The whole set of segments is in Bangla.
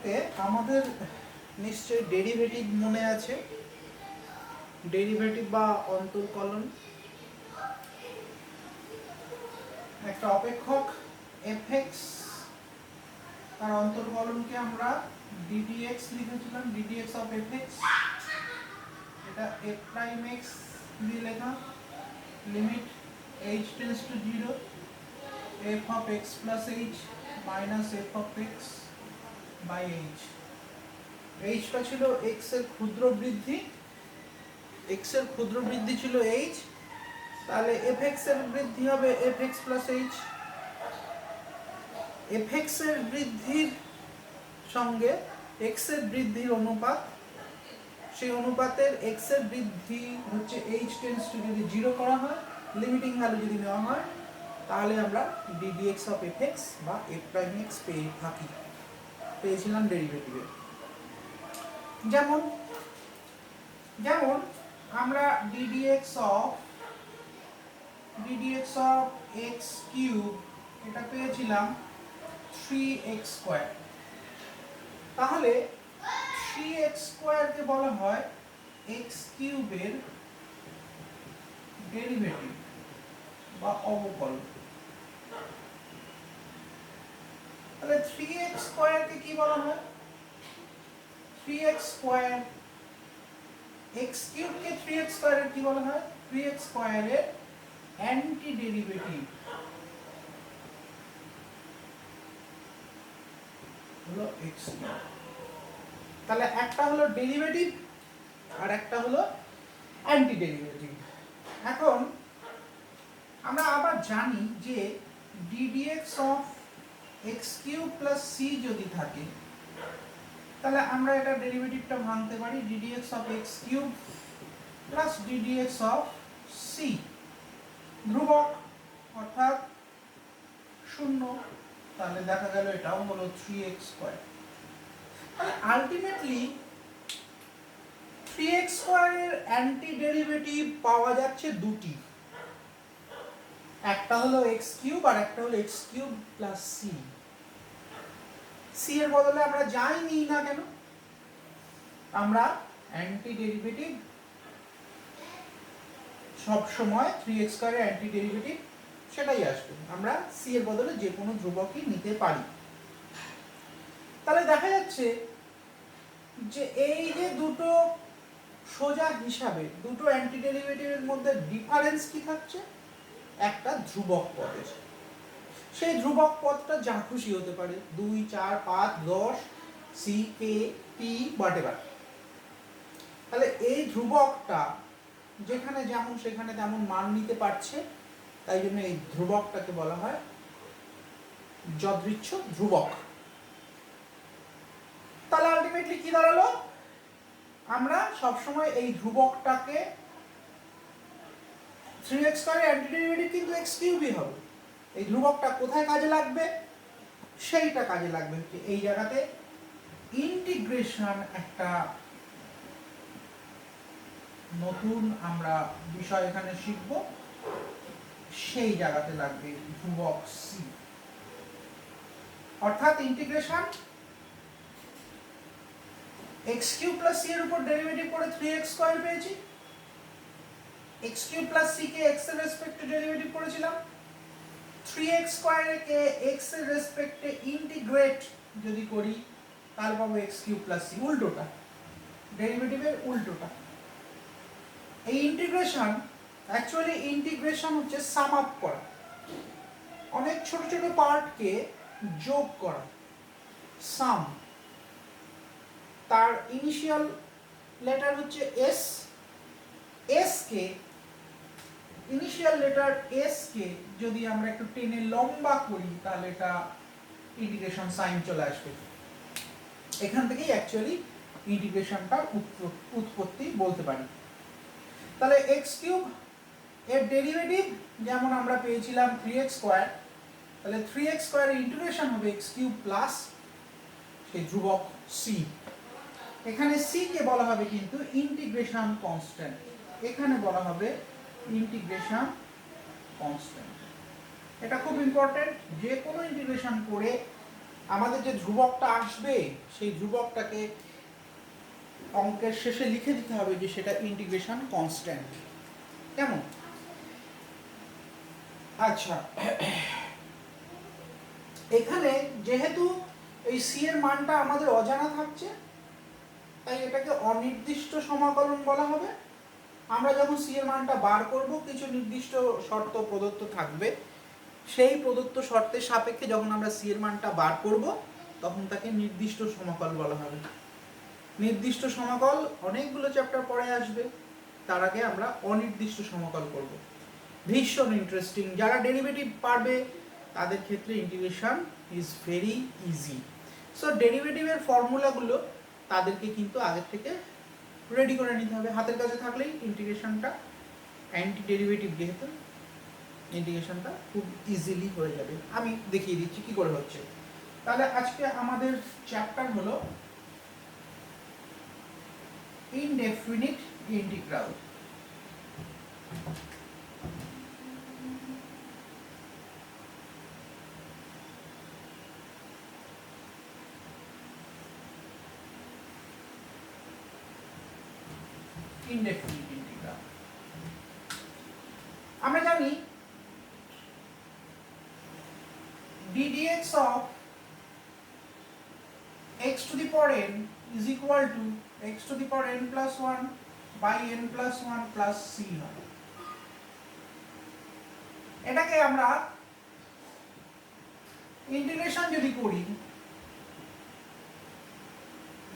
থেকে আমাদের নিশ্চয়ই ডেরিভেটিভ মনে আছে, ডেরিভেটিভ বা অন্তর্কলন। একটা অপেক্ষক এফএক্স, তার অন্তর্কলনকে আমরা ডিডিএক্স লিখেছিলাম, ডিডিএক্স অফ এফএক্স। এটা এফ প্রাইম এক্স দিয়ে লেখা, limit h tends to 0 f of x plus h minus f of x by h। টা ছিল x এর ক্ষুদ্র বৃদ্ধি, x এর ক্ষুদ্র বৃদ্ধি ছিল h, তাহলে fx এর বৃদ্ধি হবে fx plus h। fx এর বৃদ্ধির সঙ্গে x এর বৃদ্ধির অনুপাত, সেই অনুপাতের x এর বৃদ্ধি হচ্ছে h টেন্ডস টু যদি 0 করা হয়, লিমিটিং ভ্যালু যদি নেওয়া হয়, তাহলে আমরা ddx অফ fx বা f প্রাইম x পেয়েছিলাম ডেরিভেটিভে। যেমন আমরা ddx অফ x কিউব এটা পেয়েছিলাম 3x স্কয়ার। তাহলে 3x স্কয়ারকে বলা হয় x কিউবের ডেরিভেটিভ বা অবকলন। তাহলে 3x স্কয়ারকে কি বলা হয়? 3x স্কয়ার, x কিউবকে 3x স্কয়ারের কি বলা হয়? 3x স্কয়ারের অ্যান্টি ডেরিভেটিভ হলো x কিউব। তাহলে একটা হলো ডেরিভেটিভ আর একটা হলো অ্যান্টি ডেরিভেটিভ। এখন আমরা আবার জানি যে ddx of x cube plus c যদি থাকে, তাহলে আমরা এটা ডেরিভেটিভটা ভাঙতে পারি ddx of x cube plus ddx of c, ধ্রুবক অর্থাৎ 0, তাহলে দেখা গেল এটাও হলো 3x স্কয়ার। তাহলে আলটিমেটলি 3x স্কয়ারের অ্যান্টি ডেরিভেটিভ পাওয়া যাচ্ছে দুটি, একটা হলো x কিউব আর একটা হলো x cube plus c। c এর বদলে আমরা যাই নিই না কেন, আমরা অ্যান্টি ডেরিভেটিভ সব সময় 3x স্কয়ারের অ্যান্টি ডেরিভেটিভ সেটাই আসবে, আমরা c এর বদলে যে কোনো ধ্রুবকই নিতে পারি। তাহলে দেখা যাচ্ছে যে এই যে দুটো সোজা হিসাবে দুটো অ্যান্টি ডেরিভেটিভের মধ্যে ডিফারেন্স কি থাকছে? একটা ধ্রুবক পদের। সেই ধ্রুবক পদটা যা খুশি হতে পারে, 2, 4, 5, 10, c, k, p, whatever। তাহলে এই ধ্রুবকটা যেখানে যেমন সেখানে তেমন মান নিতে পারছে, তাই জন্য এই ধ্রুবকটাকে বলা হয় যদৃচ্ছ ধ্রুবক। তাহলে আলটিমেটলি কি দাঁড়ালো? আমরা সবসময় এই ধ্রুবকটাকে 3x স্কয়ারের অ্যান্টি ডেরিভেটিভ কিন্তু x কিউবই হবে। এই ধ্রুবকটা কোথায় কাজে লাগবে? সেইটা কাজে লাগবে এই জায়গাতে ইন্টিগ্রেশন, একটা নতুন আমরা বিষয় এখানে শিখব, সেই জায়গাতে লাগবে ধ্রুবক c। অর্থাৎ integration x cube plus c এর উপর ডেরিভেটিভ করে 3x স্কয়ার পেয়েছি, x কিউব প্লাস c কে x এর রেসপেক্টে ডেরিভেটিভ করেছিলাম, 3x স্কয়ারকে x এর রেসপেক্টে ইন্টিগ্রেট যদি করি তাহলে পাবো x কিউব প্লাস c, উল্টোটা, ডেরিভেটিভের উল্টোটা। এই ইন্টিগ্রেশন, অ্যাকচুয়ালি ইন্টিগ্রেশন হচ্ছে সাম আপ করা, অনেক ছোট ছোট পার্টকে যোগ করা, সাম। তার ইনিশিয়াল লেটার হচ্ছে s, s কে ইনিশিয়াল লেটার s কে যদি আমরা একটু টেনে লম্বা করি তাহলে এটা ইন্টিগ্রেশন সাইন চলে আসবে। এখান থেকেই অ্যাকচুয়ালি ইন্টিগ্রেশনটার উৎপত্তি বলতে পারি। তাহলে x কিউব এর ডেরিভেটিভ যেমন আমরা পেয়েছিলাম 3x স্কয়ার, তাহলে 3x স্কয়ারের ইন্টিগ্রেশন হবে x কিউব প্লাস সেই ধ্রুবক c। এখানে c কে বলা হবে কিন্তু ইন্টিগ্রেশন কনস্ট্যান্ট, এখানে বলা হবে ইন্টিগ্রেশন কনস্ট্যান্ট। এটা খুব ইম্পর্টেন্ট, যে কোনো ইন্টিগ্রেশন করে আমাদের যে ধ্রুবকটা আসবে সেই ধ্রুবকটাকে অঙ্কের শেষে লিখে দিতে হবে যে সেটা ইন্টিগ্রেশন কনস্ট্যান্ট। কেমন? আচ্ছা, এখানে যেহেতু এই সি এর মানটা আমাদের অজানা থাকছে, তাই এটাকে অনির্দিষ্ট সমাকলন বলা হবে। আমরা যখন সি এর মানটা বার করব, কিছু নির্দিষ্ট শর্ত প্রদত্ত থাকবে, সেই প্রদত্ত শর্তের সাপেক্ষে যখন আমরা সি এর মানটা বার করব, তখন তাকে নির্দিষ্ট সমাকল বলা হবে। নির্দিষ্ট সমাকল অনেকগুলো চ্যাপ্টার পরে আসবে, তার আগে আমরা অনির্দিষ্ট সমাকল করব। ভীষণ ইন্টারেস্টিং। যারা ডেরিভেটিভ পারবে তাদের ক্ষেত্রে integration is very easy. So ডেরিভেটিভের ফর্মুলাগুলো তাদেরকে কিন্তু আগে থেকে রেডি করে নিতে হবে, হাতের কাছে থাকলেই ইন্টিগ্রেশনটা, অ্যান্টি ডেরিভেটিভ যেহেতু, ইন্টিগ্রেশনটা খুব ইজিলি হয়ে যাবে। আমি দেখিয়ে দিচ্ছি কি করে হচ্ছে। তাহলে আজকে আমাদের চ্যাপ্টার হলো ইনডেফিনিট ইন্টিগ্রাল। ইনডেফিনিট ইন্টিগ্রাল আমরা জানি ddx of x to the power n is equal to x to the power n plus 1 by n plus 1 plus c হয়। এটাকে আমরা ইন্টিগ্রেশন যদি করি,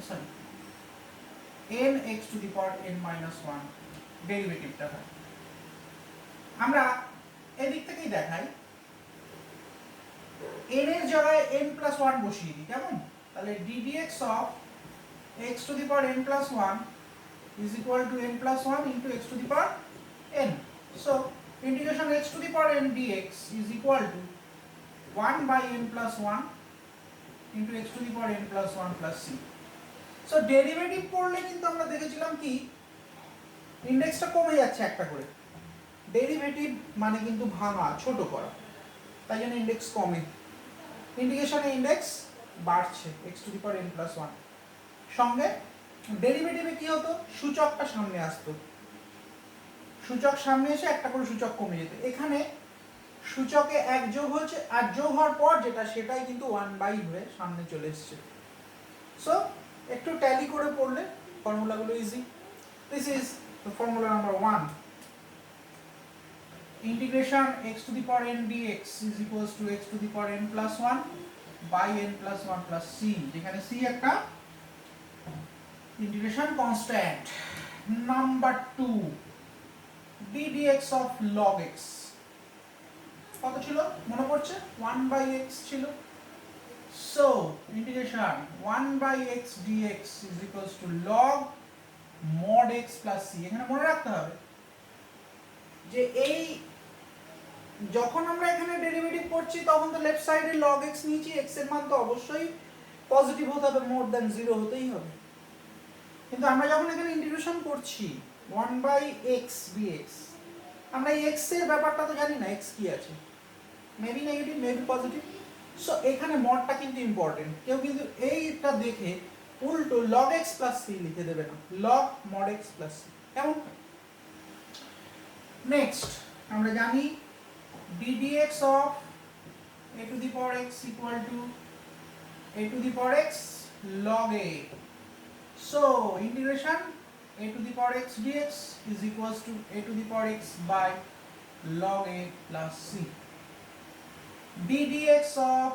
sorry n x to the power n minus 1 ডেরিভেটিভটা হয়। আমরা এদিক থেকেই দেখাই, n এর জায়গায় n plus 1 বসিয়ে দিই, কেমন? তাহলে ddx of x to the power n plus 1 is equal to n plus 1 into x to the power n. So integration x to the power n dx is equal to 1 by n plus 1 into x to the power n plus 1 plus c. So derivative করলে কিন্তু আমরা দেখেছিলাম কি ইন্ডেক্সটা কমে যাচ্ছে একটা করে। ডেরিভেটিভ মানে কিন্তু ভাঙা, ছোট করা, তাই জন্য ইন্ডেক্স কমে। ইন্টিগ্রেশনে ইন্ডেক্স বাড়ছে x to the power n plus 1। সঙ্গে ডেরিভেটিভে কি হতো, সূচকটা সামনে আসতো, সূচক সামনে এসে একটা করে সূচক কমে যেত। এখানে সূচকে এক যোগ হচ্ছে, আর যোগ হওয়ার পর যেটা সেটাই কিন্তু 1 হয়ে সামনে চলে এসছে। সো একটু ট্যালি করে পড়লে ফর্মুলাগুলো easy. This is the formula number 1। Integration x to the power n dx is equals to x to the power n plus 1 by n plus 1 plus c, যেখানে c একটা integration constant. Number 2, ddx of log x কত ছিল মনে পড়ছে? 1 by x ছিল। So integration 1 by x dx is equals to log mod x plus c। এখানে মনে রাখতে হবে যে এই যখন আমরা এখানে ডেরিভেটিভ করছি তখন তো লেফট সাইডে log x নিয়েছি, x এর মান তো অবশ্যই পজিটিভ হতে হবে, মোর দ্যান 0 হতেই হবে। কিন্তু আমরা যখন এখানে ইন্টিগ্রেশন করছি 1 by x dx, আমরা এই x এর ব্যাপারটা তো জানি না, x কি আছে, maybe negative maybe positive. So এখানে মডটা কিন্তু ইম্পর্টেন্ট। কেউ কিন্তু এইটা দেখে উল্টো log x plus c লিখে দেবে না, log mod x plus c। কেমন? নেক্সট আমরা জানি ddx of a to the power x equal to a to the power x log a. So integration a to the power x dx is equals to a to the power x by log a plus c. ddx of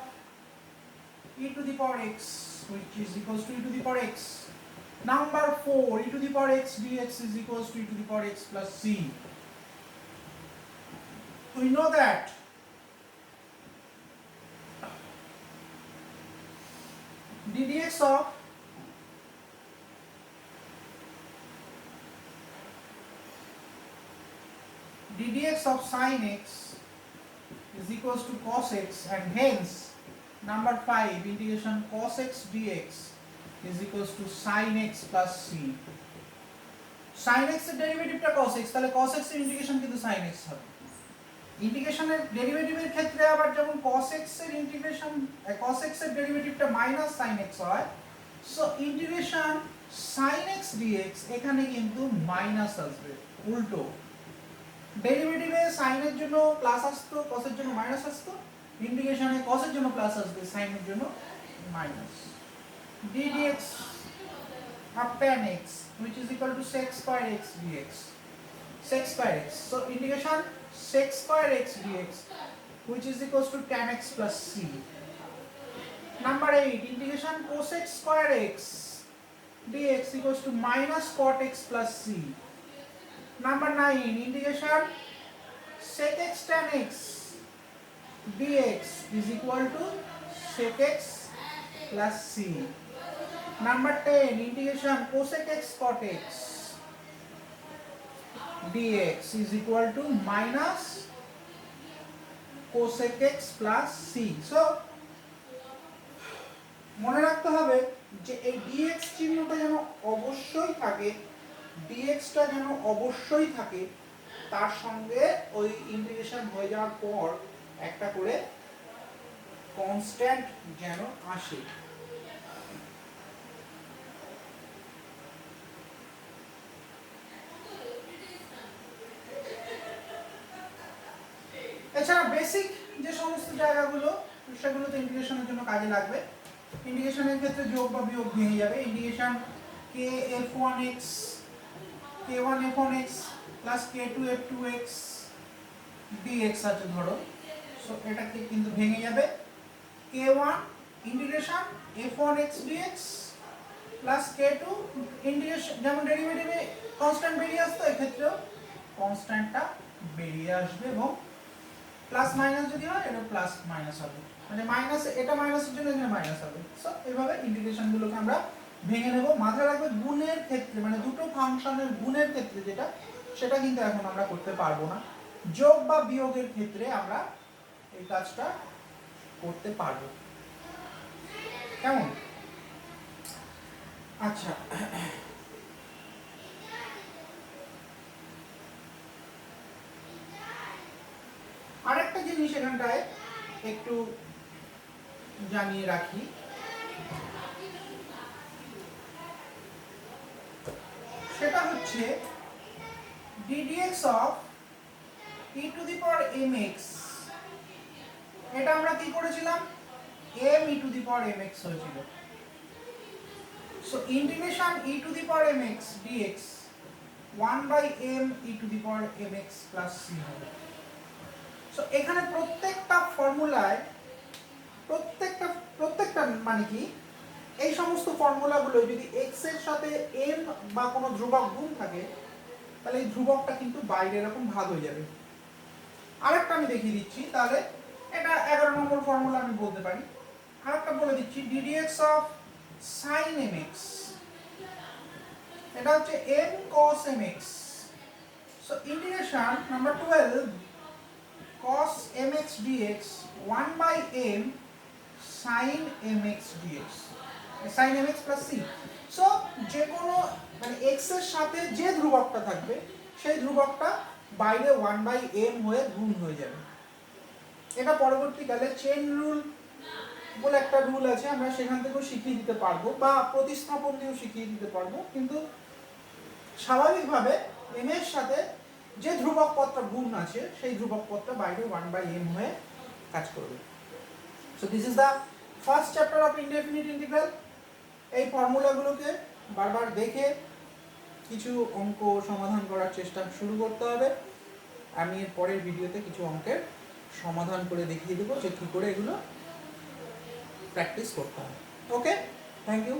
e to the power x, which is equals to e to the power x. Number 4, e to the power x dx is equals to e to the power x plus c. We know that ddx of sin x is equals to cos x, and hence number 5, integration cos x dx is equals to sin x plus c. sin x এর ডেরিভেটিভটা cos x, তাহলে cos x এর ইন্টিগ্রেশন কিন্তু sin x হবে। ইন্টিগ্রেশনের ডেরিভেটিভের ক্ষেত্রে আবার যেমন cos x এর ইন্টিগ্রেশন cos x এর ডেরিভেটিভটা মাইনাস sin x হয়, so integration sin x dx এখানে কিন্তু মাইনাস আসবে, উল্টো ডেরিভেটিভে sin এর জন্য প্লাস আসতো, cos এর জন্য মাইনাস আসতো, ইন্টিগ্রেশনে cos এর জন্য প্লাস আসবে, sin এর জন্য minus. d dx of tan x which is equal to sec square x dx, sec square x, so integration sec square x dx which is equals to tan x plus c. Number 8, integration cosec square x dx equals to minus cot x plus c. Number 9, integration sec x tan x dx is equal to sec x plus c. Number 10, integration cosec x cot x dx is equal to minus cosec x plus c. So মনে রাখতে হবে যে এই dx চিহ্নটা যেন অবশ্যই থাকে, dx টা যেন অবশ্যই থাকে, তার সঙ্গে ওই ইন্টিগ্রেশন হয়ে যাওয়ার পর একটা করে কনস্ট্যান্ট যেন আসে। এছাড়া বেসিক যে সমস্ত জায়গাগুলো সেগুলোতে ইন্টিগ্রেশনের জন্য কাজে লাগবে। ইন্টিগ্রেশনের ক্ষেত্রে যোগ বা বিয়োগ ভেঙে যাবে। Integration kf1x k1f1x plus k2f2x dx আছে ধরো, সো এটাকে কিন্তু ভেঙে যাবে। k1 integration f1x dx plus k2 integration, যেমন ডেরিভেটিভে কনস্ট্যান্ট বেরিয়ে আসতো, এক্ষেত্রেও কনস্ট্যান্টটা বেরিয়ে আসবে এবং প্লাস মাইনাস যদি হয় এটা প্লাস মাইনাস হবে, মানে মাইনাস এটা মাইনাসের জন্য এখানে মাইনাস হবে। সো এইভাবে ইন্টিগ্রেশনগুলোকে আমরা ভেঙে নেব। মাথায় রাখবে গুণের ক্ষেত্রে, মানে দুটো ফাংশনের গুণের ক্ষেত্রে যেটা, সেটা কিন্তু এখন আমরা করতে পারবো না। যোগ বা বিয়োগের ক্ষেত্রে আমরা এই কাজটা করতে পারবো। কেমন? আচ্ছা, আরেকটা জিনিস এখানটায় একটু জানিয়ে রাখি, সেটা হচ্ছে ddx of e to the power mx, এটা আমরা কি করেছিলাম, m e to the power mx হয়েছিল। So integration e to the power mx dx 1/m e to the power mx plus c হবে। সো এখানে প্রত্যেকটা ফর্মুলায় প্রত্যেকটা মানে কি, এই সমস্ত ফর্মুলাগুলো যদি x এর সাথে m বা কোনো ধ্রুবক গুণ থাকে, তাহলে এই ধ্রুবকটা কিন্তু বাইরে এরকম ভাগ হয়ে যাবে। আরেকটা আমি দেখিয়ে দিচ্ছি, তাহলে এটা 11 নম্বর ফর্মুলা আমি বলতে পারি। আরেকটা বলে দিচ্ছি, ddx of sin mx, এটা হচ্ছে m cos mx, so integration number 12 cos mx dx 1/m sin mx dx, sin mx plus c। So যে কোনো মানে x এর সাথে যে ধ্রুবকটা থাকবে সেই ধ্রুবকটা বাইরে 1/m হয়ে গুণ হয়ে যাবে। এটা পরবর্তীকালে চেন রুল বলে একটা রুল আছে, আমরা সেখান থেকেও শিখিয়ে দিতে পারবো বা প্রতিস্থাপন দিয়েও শিখিয়ে দিতে পারবো, কিন্তু স্বাভাবিকভাবে m এর সাথে যে ধ্রুবক পদটা গুণ আছে সেই ধ্রুবক পদটা বাইরে 1/m হয়ে কাজ করবে। So this is the first chapter of indefinite integral. এই ফর্মুলাগুলোকে বারবার দেখে কিছু অঙ্ক সমাধান করার চেষ্টা শুরু করতে হবে। আমি এর পরের ভিডিওতে কিছু অঙ্কের সমাধান করে দেখিয়ে দেবো যে কী করে এগুলো প্র্যাকটিস করতে হবে। ওকে, থ্যাংক ইউ।